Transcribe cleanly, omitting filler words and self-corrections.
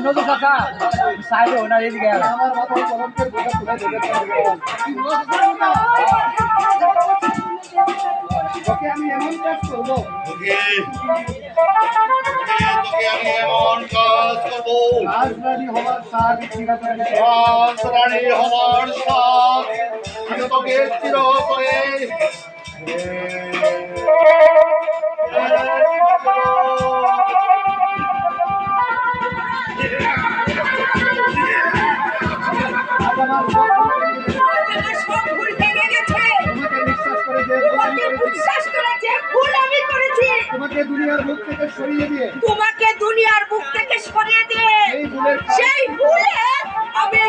নতুন কাকা সাইডে ওনার এদিকে আমি এমন কাজ করবো রাজরানী হওয়ার সাথ ঠিক আছে রাজরানী হওয়ার সাথ আমি তোকে স্থির করে তোমাকে দুনিয়ার মুখ থেকে সরিয়ে দিয়ে সেই ভুলে আমি